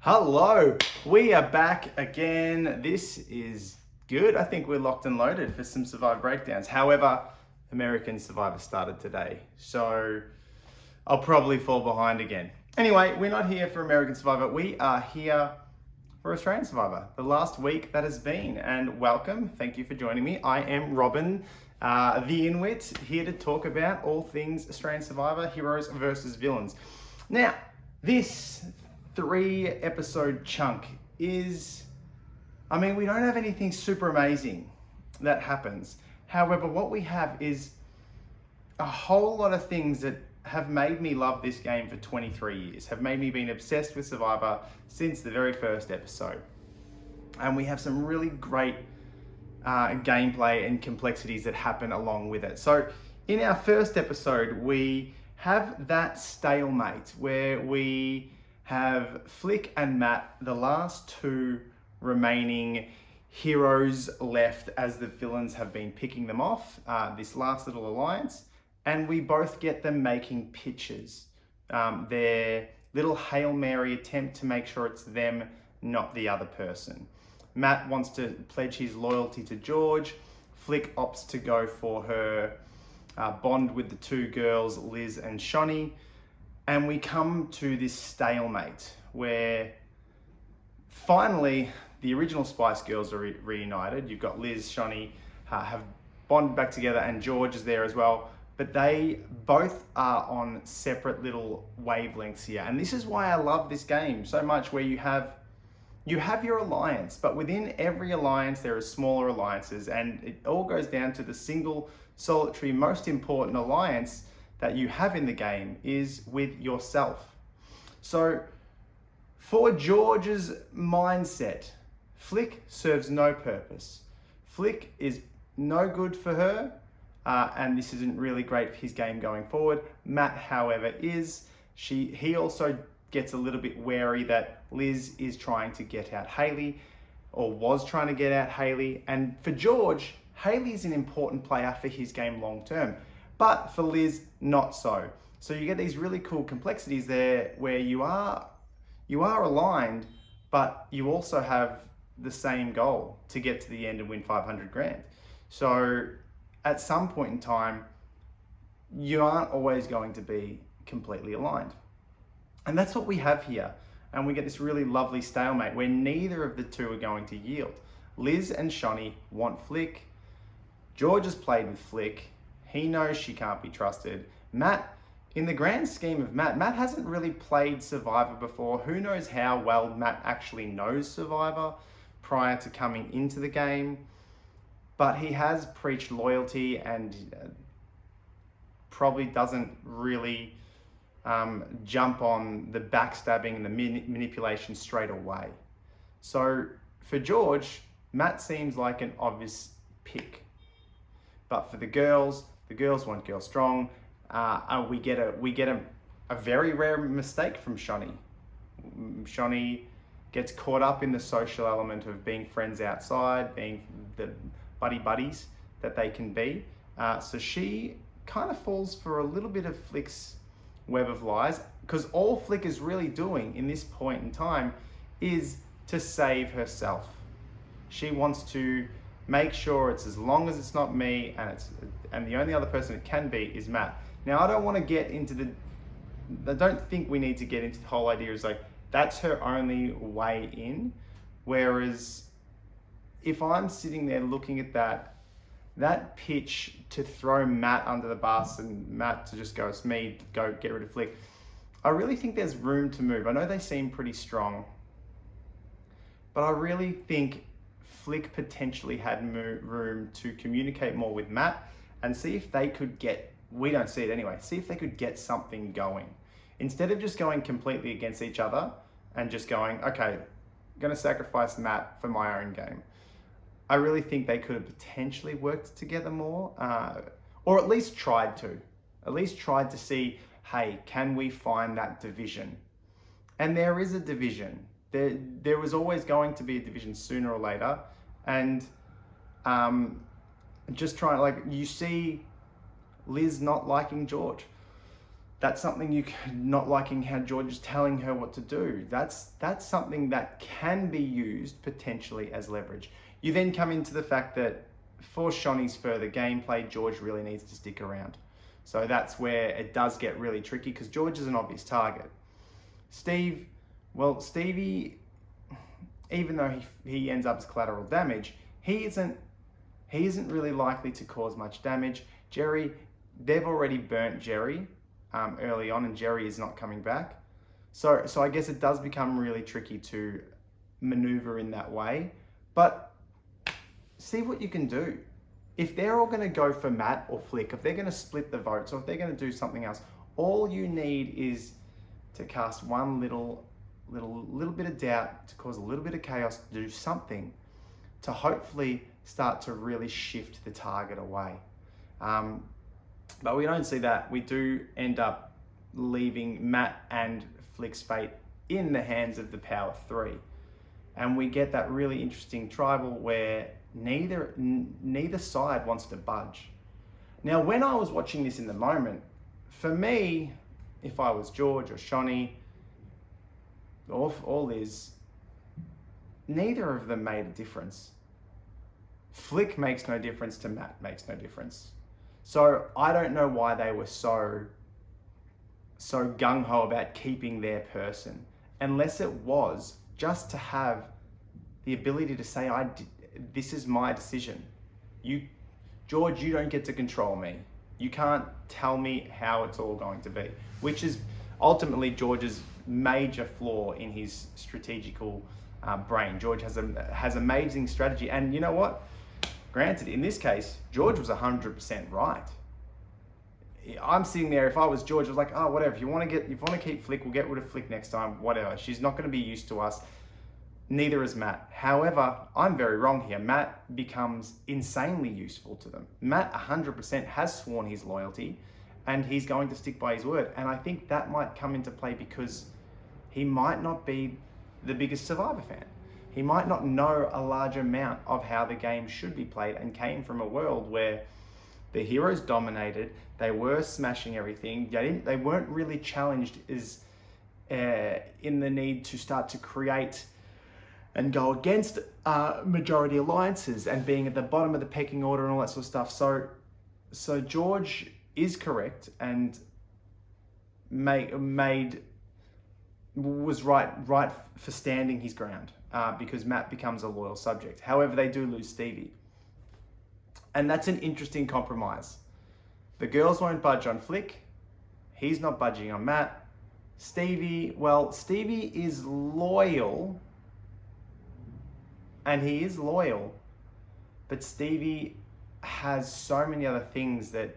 Hello, we are back again. This is good. I think we're locked and loaded for some Survivor breakdowns. However, American Survivor started today, so I'll probably fall behind again. Anyway, we're not here for American Survivor. We are here for Australian Survivor, the last week that has been. And welcome, thank you for joining me. I am Robin, the Inwit, here to talk about all things Australian Survivor, heroes versus villains. Now, this 3-episode chunk is, we don't have anything super amazing that happens. However, what we have is a whole lot of things that have made me love this game for 23 years, have made me being obsessed with Survivor since the very first episode. And we have some really great gameplay and complexities that happen along with it. So in our first episode, we have that stalemate where we have Flick and Matt, the last two remaining heroes left as the villains have been picking them off, this last little alliance, and we both get them making pitches. Their little Hail Mary attempt to make sure it's them, not the other person. Matt wants to pledge his loyalty to George. Flick opts to go for her bond with the two girls, Liz and Shonee. And we come to this stalemate where finally the original Spice Girls are reunited. You've got Liz, Shonee have bonded back together, and George is there as well. But they both are on separate little wavelengths here. And this is why I love this game so much, where you have your alliance, but within every alliance there are smaller alliances, and it all goes down to the single, solitary, most important alliance that you have in the game is with yourself. So for George's mindset, Flick serves no purpose. Flick is no good for her, and this isn't really great for his game going forward. Matt, however, is. He also gets a little bit wary that Liz is trying to get out Haley, or was trying to get out Haley. And for George, Haley is an important player for his game long term. But for Liz, not so. So you get these really cool complexities there where you are aligned, but you also have the same goal to get to the end and win 500 grand. So at some point in time, you aren't always going to be completely aligned. And that's what we have here. And we get this really lovely stalemate where neither of the two are going to yield. Liz and Shonee want Flick. George has played with Flick. He knows she can't be trusted. Matt, in the grand scheme of Matt hasn't really played Survivor before. Who knows how well Matt actually knows Survivor prior to coming into the game. But he has preached loyalty and probably doesn't really jump on the backstabbing and the manipulation straight away. So for George, Matt seems like an obvious pick. But for the girls want Girl Strong. We get a very rare mistake from Shonee. Shonee gets caught up in the social element of being friends outside, being the buddies that they can be. So she kind of falls for a little bit of Flick's web of lies, because all Flick is really doing in this point in time is to save herself. She wants to make sure it's as long as it's not me, and the only other person it can be is Matt. Now, I don't want to get into I don't think we need to get into the whole idea is like, that's her only way in. Whereas if I'm sitting there looking at that pitch to throw Matt under the bus and Matt to just go, it's me, go get rid of Flick, I really think there's room to move. I know they seem pretty strong, but I really think Flick potentially had room to communicate more with Matt and see if they could we don't see it anyway, see if they could get something going. Instead of just going completely against each other and just going, okay, I'm gonna sacrifice Matt for my own game. I really think they could have potentially worked together more, or at least tried to see, hey, can we find that division? And there is a division. There was always going to be a division sooner or later. And just trying, like, you see Liz not liking George. That's something you can, not liking how George is telling her what to do. That's something that can be used potentially as leverage. You then come into the fact that for Shonee's further gameplay, George really needs to stick around. So that's where it does get really tricky because George is an obvious target. Stevie, even though he ends up as collateral damage, he isn't really likely to cause much damage. Jerry, they've already burnt Jerry early on, and Jerry is not coming back. So I guess it does become really tricky to maneuver in that way. But see what you can do. If they're all going to go for Matt or Flick, if they're going to split the votes, or if they're going to do something else, all you need is to cast one little bit of doubt, to cause a little bit of chaos, to do something to hopefully start to really shift the target away. But we don't see that. We do end up leaving Matt and Flick's fate in the hands of the power three. And we get that really interesting tribal where neither side wants to budge. Now, when I was watching this in the moment, for me, if I was George or Shonee, all is, neither of them made a difference. Flick makes no difference to Matt makes no difference. So I don't know why they were so gung-ho about keeping their person, unless it was just to have the ability to say, this is my decision. George, you don't get to control me. You can't tell me how it's all going to be, which is ultimately George's major flaw in his strategical brain. George has amazing strategy, and you know what? Granted, in this case, George was 100% right. I'm sitting there, if I was George, I was like, oh, whatever, if you want to keep Flick, we'll get rid of Flick next time, whatever. She's not going to be used to us. Neither is Matt. However, I'm very wrong here. Matt becomes insanely useful to them. Matt 100% has sworn his loyalty, and he's going to stick by his word. And I think that might come into play because he might not be the biggest Survivor fan. He might not know a large amount of how the game should be played, and came from a world where the heroes dominated, they were smashing everything, they weren't really challenged in the need to start to create and go against majority alliances and being at the bottom of the pecking order and all that sort of stuff. So George is correct and was right for standing his ground because Matt becomes a loyal subject. However, they do lose Stevie. And that's an interesting compromise. The girls won't budge on Flick. He's not budging on Matt. Stevie is loyal. And he is loyal. But Stevie has so many other things that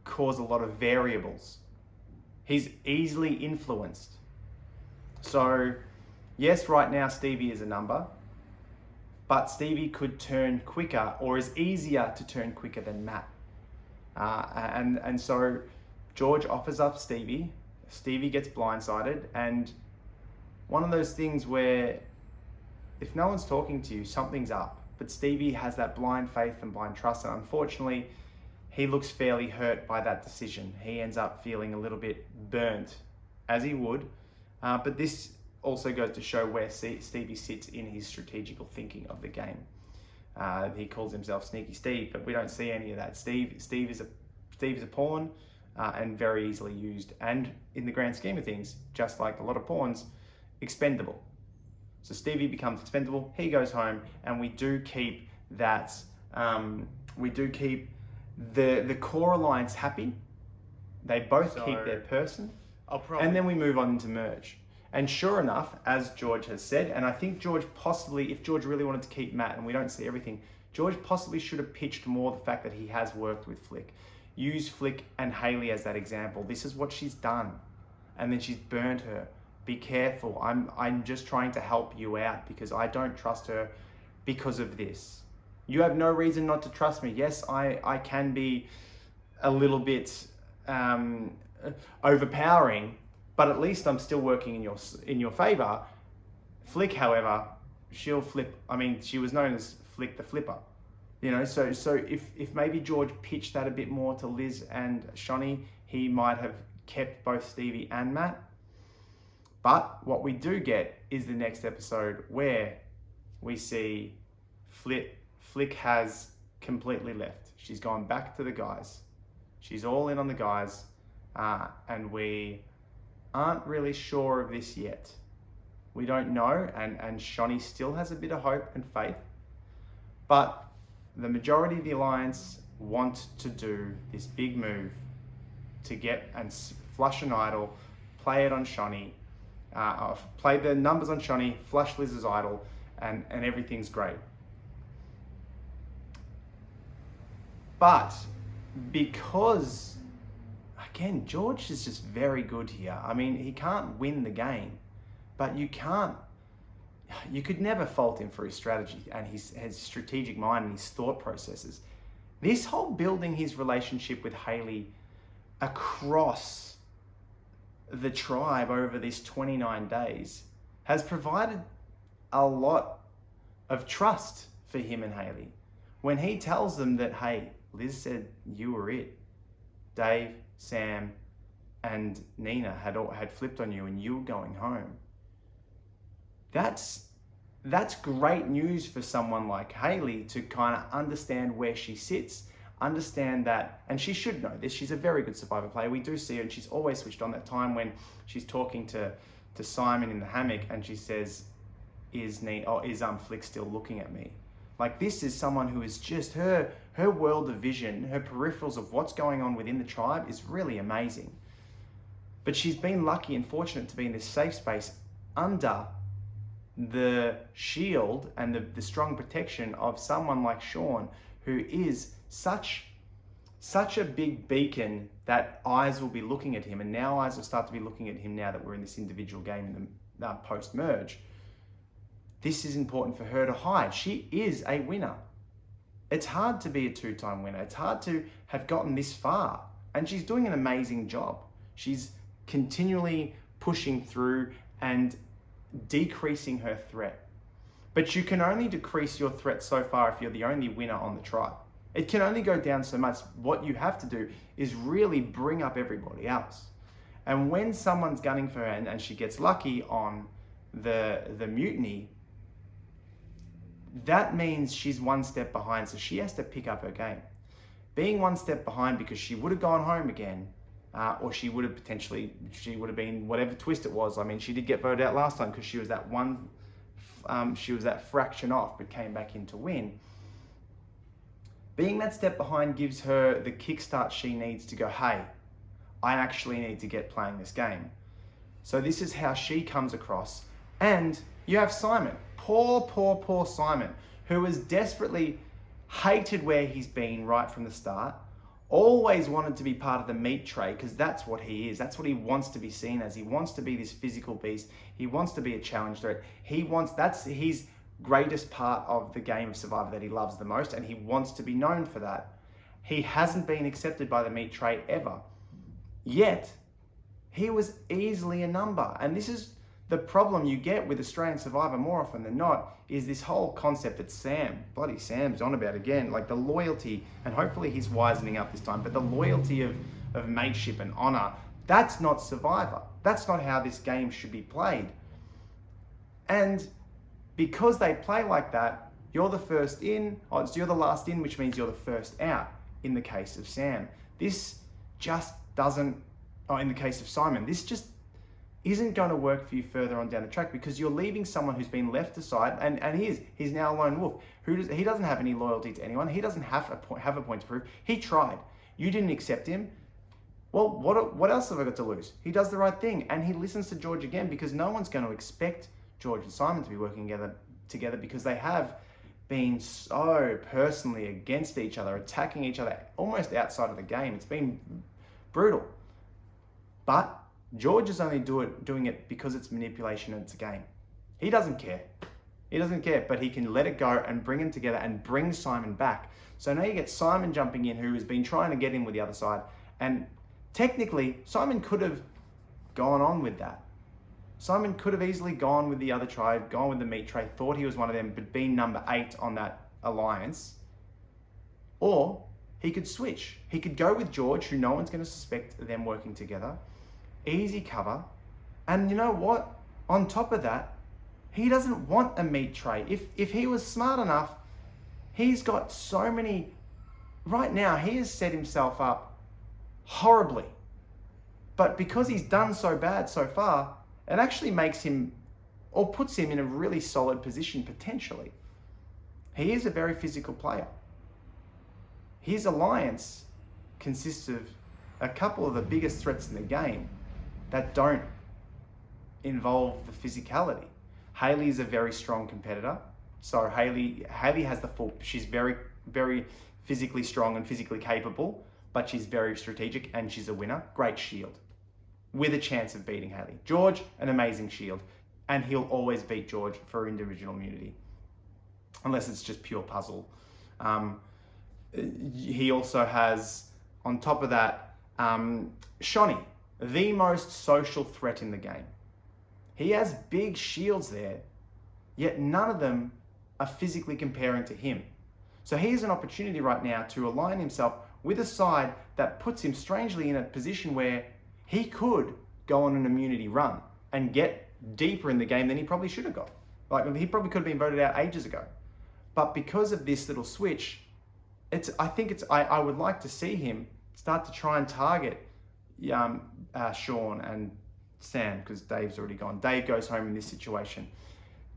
cause a lot of variables. He's easily influenced. So, yes, right now Stevie is a number. But Stevie could turn quicker, or is easier to turn quicker than Matt. And so George offers up Stevie. Stevie gets blindsided, and one of those things where if no one's talking to you, something's up. But Stevie has that blind faith and blind trust, and unfortunately, he looks fairly hurt by that decision. He ends up feeling a little bit burnt, as he would. But this also goes to show where Stevie sits in his strategical thinking of the game. He calls himself Sneaky Steve, but we don't see any of that. Steve is a pawn and very easily used, and in the grand scheme of things, just like a lot of pawns, expendable. So Stevie becomes expendable. He goes home, and we do keep that. We do keep the core alliance happy. They both keep their person, and then we move on into merge. And sure enough, as George has said, and I think George possibly, if George really wanted to keep Matt, and we don't see everything, George possibly should have pitched more the fact that he has worked with Flick. Use Flick and Haley as that example. This is what she's done. And then she's burned her. Be careful. I'm just trying to help you out because I don't trust her because of this. You have no reason not to trust me. Yes, I can be a little bit overpowering, but at least I'm still working in your favor. Flick, however, she'll flip. I mean, she was known as Flick the Flipper. You know, so if maybe George pitched that a bit more to Liz and Shonee, he might have kept both Stevie and Matt. But what we do get is the next episode where we see Flick has completely left. She's gone back to the guys. She's all in on the guys, and we aren't really sure of this yet. We don't know, and Shonee still has a bit of hope and faith, but the majority of the Alliance want to do this big move to get and flush an idol, play it on Shonee, play the numbers on Shonee, flush Liz's idol, and everything's great. But because, again, George is just very good here. I mean, he can't win the game, but you could never fault him for his strategy and his strategic mind and his thought processes. This whole building his relationship with Hayley across the tribe over these 29 days has provided a lot of trust for him and Hayley. When he tells them that, hey, Liz said you were it. Dave, Sam, and Nina had flipped on you and you were going home. That's great news for someone like Hayley to kind of understand where she sits, understand that, and she should know this. She's a very good Survivor player. We do see her, and she's always switched on. That time when she's talking to Simon in the hammock, and she says, "Is Flick still looking at me?" Like, this is someone who is just her world of vision, her peripherals of what's going on within the tribe is really amazing. But she's been lucky and fortunate to be in this safe space under the shield and the strong protection of someone like Sean, who is such a big beacon that eyes will be looking at him, and now eyes will start to be looking at him now that we're in this individual game in the post-merge. This is important for her to hide. She is a winner. It's hard to be a two-time winner. It's hard to have gotten this far, and she's doing an amazing job. She's continually pushing through and decreasing her threat. But you can only decrease your threat so far if you're the only winner on the tribe. It can only go down so much. What you have to do is really bring up everybody else. And when someone's gunning for her and she gets lucky on the mutiny, that means she's one step behind, so she has to pick up her game. Being one step behind because she would have gone home again, or she would have been whatever twist it was. I mean, she did get voted out last time because she was that fraction off, but came back in to win. Being that step behind gives her the kickstart she needs to go, hey, I actually need to get playing this game. So this is how she comes across. And you have Simon, poor Simon, who has desperately hated where he's been right from the start. Always wanted to be part of the meat tray because that's what he is. That's what he wants to be seen as. He wants to be this physical beast. He wants to be a challenge threat. That's his greatest part of the game of Survivor that he loves the most, and he wants to be known for that. He hasn't been accepted by the meat tray ever. Yet, he was easily a number. And this is the problem you get with Australian Survivor more often than not, is this whole concept that Sam's on about again, like the loyalty, and hopefully he's wisening up this time, but the loyalty of mateship and honor, that's not Survivor. That's not how this game should be played. And because they play like that, you're the first in, you're the last in, which means you're the first out in the case of Sam. This just doesn't, in the case of Simon, this just isn't going to work for you further on down the track because you're leaving someone who's been left aside, and he's now a lone wolf. He doesn't have any loyalty to anyone. He doesn't have a point to prove. He tried. You didn't accept him. Well, what else have I got to lose? He does the right thing, and he listens to George again because no one's going to expect George and Simon to be working together because they have been so personally against each other, attacking each other almost outside of the game. It's been brutal. But George is only doing it because it's manipulation and it's a game. He doesn't care. He doesn't care, but he can let it go and bring them together and bring Simon back. So now you get Simon jumping in, who has been trying to get in with the other side. And technically, Simon could have gone on with that. Simon could have easily gone with the other tribe, gone with the meat tray, thought he was one of them, but been number 8 on that alliance. Or he could switch. He could go with George, who no one's going to suspect them working together. easy cover. And you know what? On top of that, he doesn't want a meat tray. If he was smart enough, he's got so many, right now, he has set himself up horribly. But because he's done so bad so far, it actually makes him, or puts him in a really solid position potentially. He is a very physical player. His alliance consists of a couple of the biggest threats in the game that don't involve the physicality. Hayley is a very strong competitor. So Hayley has the full, she's very, very physically strong and physically capable, but she's very strategic and she's a winner. Great shield with a chance of beating Hayley. George, an amazing shield, and he'll always beat George for individual immunity, unless it's just pure puzzle. He also has, on top of that, Shonee, the most social threat in the game. He has big shields there, yet none of them are physically comparing to him. So he has an opportunity right now to align himself with a side that puts him strangely in a position where he could go on an immunity run and get deeper in the game than he probably should have got. Like, he probably could have been voted out ages ago. But because of this little switch, I would like to see him start to try and target Sean and Sam, because Dave's already gone. Dave goes home in this situation.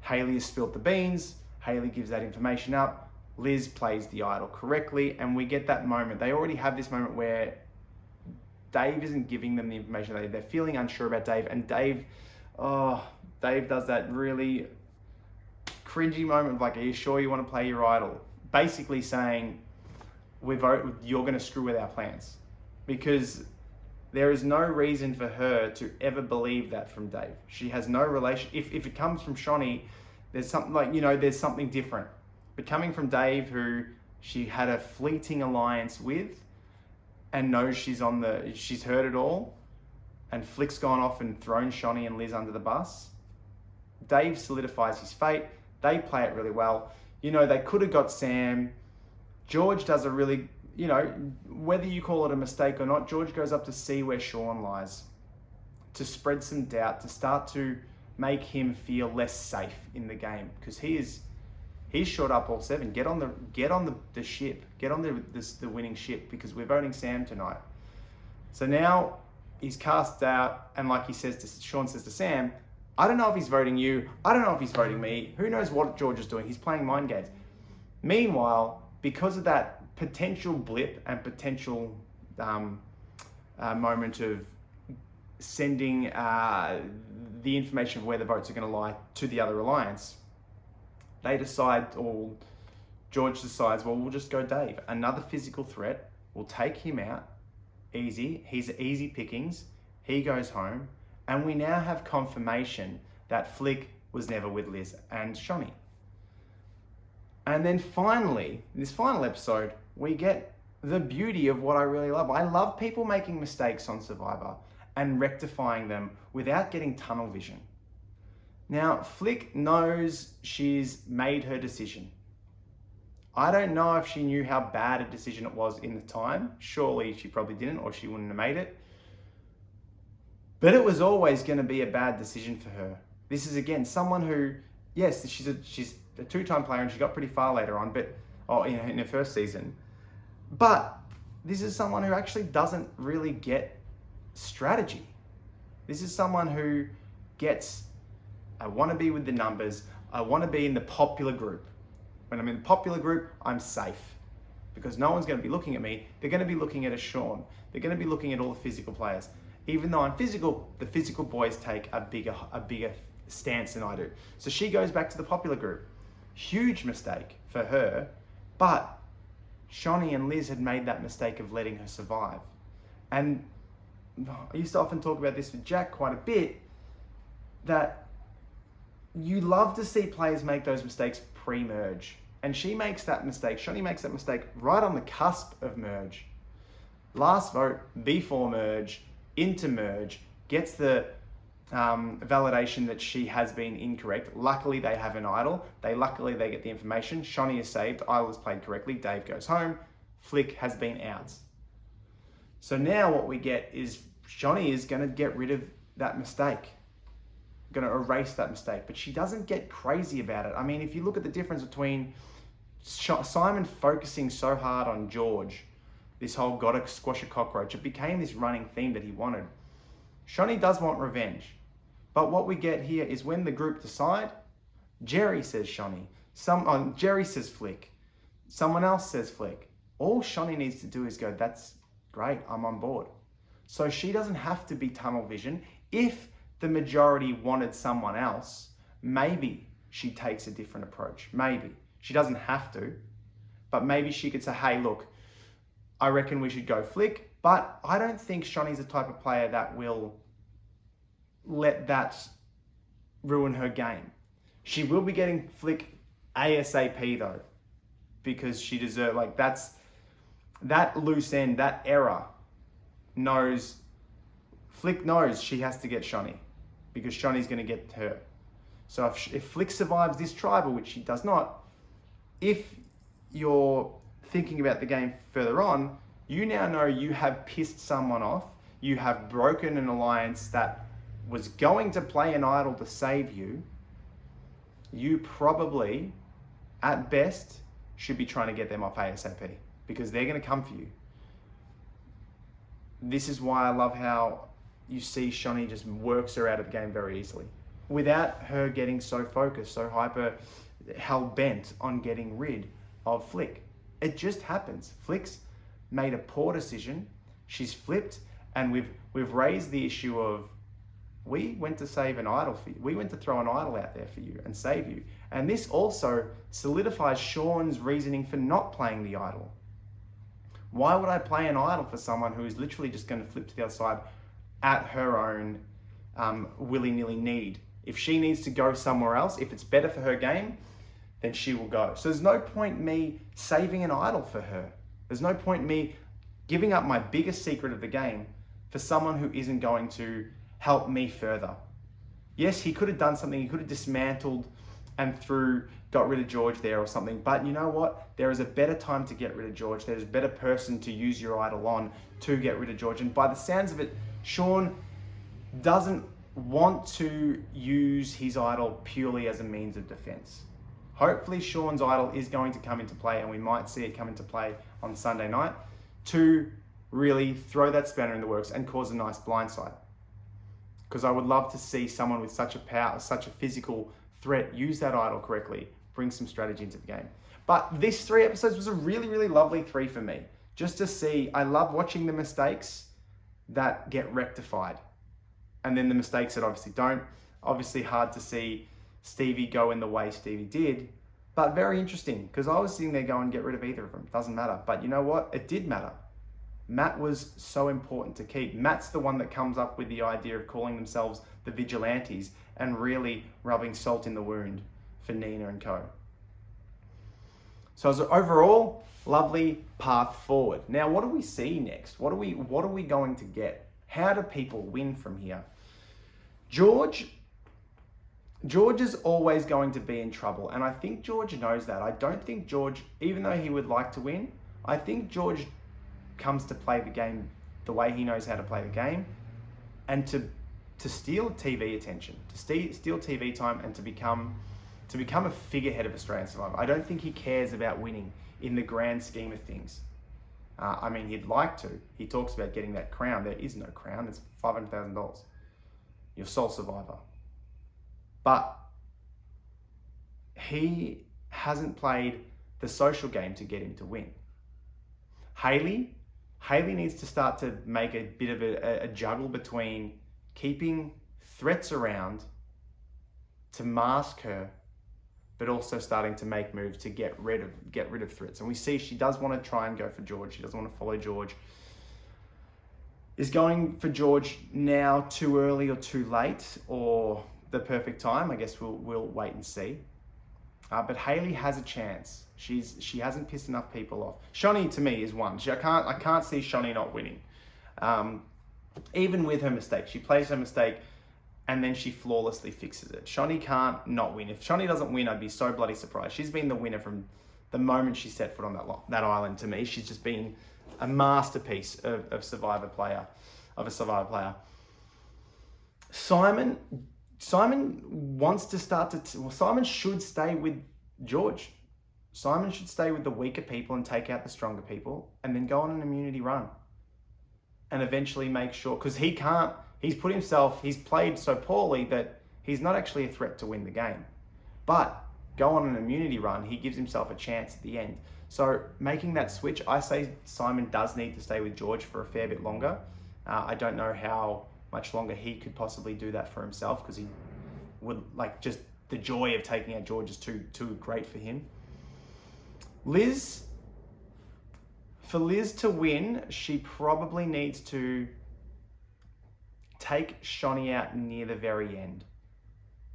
Hayley has spilt the beans. Hayley gives that information up. Liz plays the idol correctly, and we get that moment. They already have this moment where Dave isn't giving them the information. They're feeling unsure about Dave, and Dave does that really cringy moment of like, are you sure you want to play your idol? Basically saying, you're going to screw with our plans. Because there is no reason for her to ever believe that from Dave. She has no relation. If it comes from Shonee, there's something like, there's something different. But coming from Dave, who she had a fleeting alliance with and knows she's heard it all, and Flick's gone off and thrown Shonee and Liz under the bus, Dave solidifies his fate. They play it really well. They could have got Sam. George does a really, whether you call it a mistake or not, George goes up to see where Sean lies, to spread some doubt, to start to make him feel less safe in the game, because he's shot up all 7. Get on the ship, get on the winning ship, because we're voting Sam tonight. So now he's cast out, and like Sean says to Sam, I don't know if he's voting you. I don't know if he's voting me. Who knows what George is doing? He's playing mind games. Meanwhile, because of that potential blip and potential moment of sending the information of where the votes are going to lie to the other alliance, they decide, or George decides, well, we'll just go Dave. Another physical threat. We'll take him out. Easy. He's easy pickings. He goes home. And we now have confirmation that Flick was never with Liz and Shonee. And then finally, in this final episode, we get the beauty of what I really love. I love people making mistakes on Survivor and rectifying them without getting tunnel vision. Now, Flick knows she's made her decision. I don't know if she knew how bad a decision it was in the time. Surely she probably didn't, or she wouldn't have made it. But it was always going to be a bad decision for her. This is, again, someone who, yes, she's a two-time player and she got pretty far later on, but in her first season. But this is someone who actually doesn't really get strategy. This is someone who gets, I want to be with the numbers. I want to be in the popular group. When I'm in the popular group, I'm safe, because no one's going to be looking at me. They're going to be looking at a Sean. They're going to be looking at all the physical players. Even though I'm physical, the physical boys take a bigger stance than I do. So she goes back to the popular group. Huge mistake for her, but Shonee and Liz had made that mistake of letting her survive. And I used to often talk about this with Jack quite a bit, that you love to see players make those mistakes pre-merge. And she makes that mistake, Shonee makes that mistake right on the cusp of merge. Last vote, before merge, into merge, gets the validation that she has been incorrect. Luckily, they have an idol. They get the information. Shonee is saved. Idol is played correctly. Dave goes home. Flick has been out. So now what we get is Shonee is going to get rid of that mistake, going to erase that mistake, but she doesn't get crazy about it. I mean, if you look at the difference between Simon focusing so hard on George, this whole gotta squash a cockroach, it became this running theme that he wanted. Shonee does want revenge, but what we get here is when the group decide, Jerry says Shonee, Jerry says Flick, someone else says Flick. All Shonee needs to do is go, that's great, I'm on board. So she doesn't have to be tunnel vision. If the majority wanted someone else, maybe she takes a different approach. Maybe. She doesn't have to, but maybe she could say, hey, look, I reckon we should go Flick, but I don't think Shonee's the type of player that will let that ruin her game. She will be getting Flick ASAP though, because she deserves, like, that's that loose end, that error Flick knows she has to get Shonee because Shonee's going to get her. So if Flick survives this tribal, which she does not, if you're thinking about the game further on, you now know you have pissed someone off, you have broken an alliance that was going to play an idol to save you. You probably, at best, should be trying to get them off ASAP because they're going to come for you. This is why I love how you see Shonee just works her out of the game very easily without her getting so focused, so hyper hell-bent on getting rid of Flick. It just happens. Flick's made a poor decision. She's flipped, and we've raised the issue of we went to save an idol for you. We went to throw an idol out there for you and save you. And this also solidifies Sean's reasoning for not playing the idol. Why would I play an idol for someone who is literally just going to flip to the other side at her own willy-nilly need? If she needs to go somewhere else, if it's better for her game, then she will go. So there's no point me saving an idol for her. There's no point me giving up my biggest secret of the game for someone who isn't going to help me further. Yes, he could have done something. He could have dismantled and got rid of George there or something. But you know what? There is a better time to get rid of George. There's a better person to use your idol on to get rid of George. And by the sounds of it, Sean doesn't want to use his idol purely as a means of defense. Hopefully Sean's idol is going to come into play, and we might see it come into play on Sunday night to really throw that spanner in the works and cause a nice blindside. Because I would love to see someone with such a power, such a physical threat, use that idol correctly, bring some strategy into the game. But this 3 episodes was a really, really lovely 3 for me. Just to see, I love watching the mistakes that get rectified. And then the mistakes that obviously don't. Obviously hard to see Stevie go in the way Stevie did, but very interesting because I was sitting there going, get rid of either of them. Doesn't matter. But you know what? It did matter. Matt was so important to keep. Matt's the one that comes up with the idea of calling themselves the Vigilantes and really rubbing salt in the wound for Nina and co. So as an overall, lovely path forward. Now, what do we see next? What are we going to get? How do people win from here? George is always going to be in trouble, and I think George knows that. I don't think George, even though he would like to win, I think George comes to play the game the way he knows how to play the game, and to steal TV attention, to steal TV time, and to become a figurehead of Australian Survivor. I don't think he cares about winning in the grand scheme of things. I mean, he'd like to. He talks about getting that crown. There is no crown. It's $500,000. You're sole survivor. But he hasn't played the social game to get him to win. Hayley needs to start to make a bit of a juggle between keeping threats around to mask her, but also starting to make moves to get rid of threats. And we see she does want to try and go for George. She doesn't want to follow George. Is going for George now too early or too late, or the perfect time? I guess we'll wait and see. But Hayley has a chance. She hasn't pissed enough people off. Shonee to me is one. I can't see Shonee not winning. Even with her mistake, she plays her mistake and then she flawlessly fixes it. Shonee can't not win. If Shonee doesn't win, I'd be so bloody surprised. She's been the winner from the moment she set foot on that island. To me, she's just been a masterpiece of Survivor player. of a Survivor player. Simon wants to Simon should stay with George. Simon should stay with the weaker people and take out the stronger people, and then go on an immunity run. And eventually make sure, because he's played so poorly that he's not actually a threat to win the game. But go on an immunity run, he gives himself a chance at the end. So making that switch, I say Simon does need to stay with George for a fair bit longer. I don't know how much longer he could possibly do that for himself, because he would, like, just the joy of taking out George is too great for him. For Liz to win, she probably needs to take Shonee out near the very end.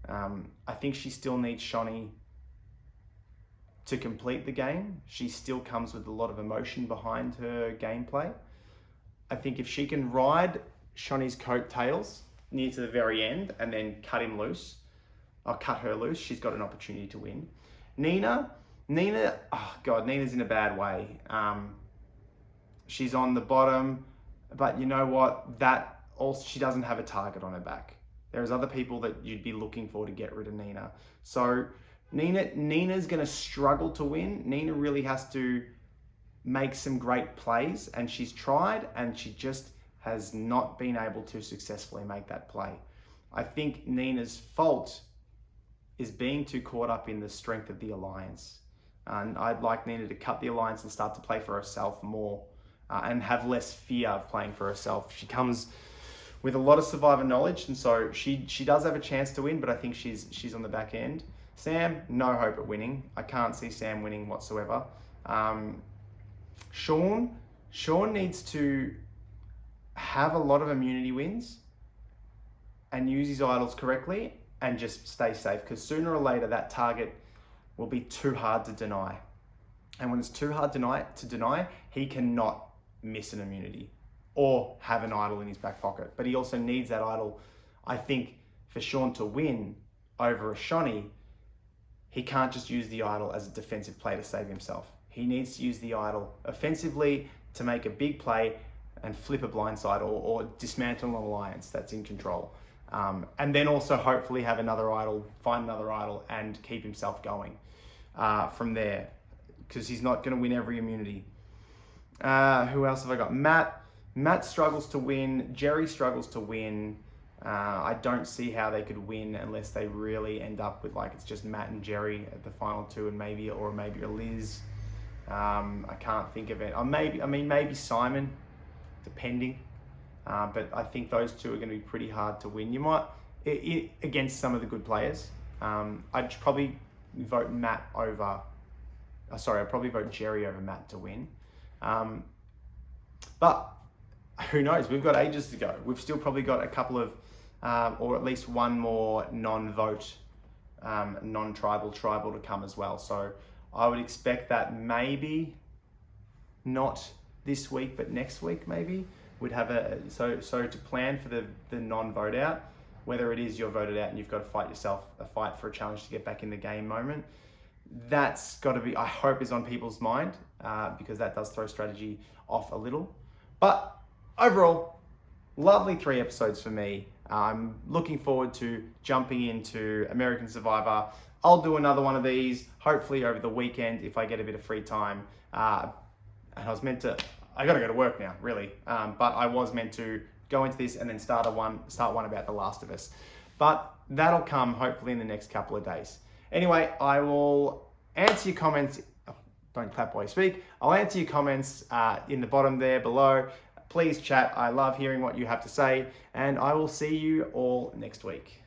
I think she still needs Shonee to complete the game. She still comes with a lot of emotion behind her gameplay. I think if she can ride Shonee's coattails near to the very end and then cut her loose, she's got an opportunity to win. Nina, oh God, Nina's in a bad way. She's on the bottom, but you know what? She doesn't have a target on her back. There's other people that you'd be looking for to get rid of Nina. So Nina's going to struggle to win. Nina really has to make some great plays, and she's tried, and she just has not been able to successfully make that play. I think Nina's fault is being too caught up in the strength of the alliance. And I'd like Nina to cut the alliance and start to play for herself more, and have less fear of playing for herself. She comes with a lot of Survivor knowledge, and so she does have a chance to win, but I think she's on the back end. Sam, no hope at winning. I can't see Sam winning whatsoever. Sean needs to have a lot of immunity wins and use his idols correctly and just stay safe, because sooner or later that target will be too hard to deny. And when it's too hard to deny, he cannot miss an immunity or have an idol in his back pocket. But he also needs that idol. I think for Sean to win over a Shonee, he can't just use the idol as a defensive play to save himself. He needs to use the idol offensively to make a big play and flip a blindside or dismantle an alliance that's in control. And then also hopefully have another idol, find another idol, and keep himself going from there, because he's not going to win every immunity. Who else have I got? Matt struggles to win. Jerry struggles to win. I don't see how they could win unless they really end up with, like, it's just Matt and Jerry at the final two, and maybe a Liz. I can't think of it. Maybe Simon, depending. But I think those two are going to be pretty hard to win. You might, against some of the good players. I'd probably vote I'd probably vote Jerry over Matt to win. But who knows? We've got ages to go. We've still probably got a couple of, or at least one more non-vote, non-tribal to come as well. So I would expect that maybe not this week, but next week maybe we'd have so to plan for the non-vote out, whether it is you're voted out and you've got to fight a fight for a challenge to get back in the game moment. That's got to be, I hope, is on people's mind, because that does throw strategy off a little. But overall, lovely 3 episodes for me. I'm looking forward to jumping into American Survivor. I'll do another one of these, hopefully over the weekend if I get a bit of free time. And I gotta go to work now, really. But I was meant to go into this and then start one about The Last of Us. But that'll come hopefully in the next couple of days. Anyway, I will answer your comments. Oh, don't clap while you speak. I'll answer your comments in the bottom there below. Please chat. I love hearing what you have to say, and I will see you all next week.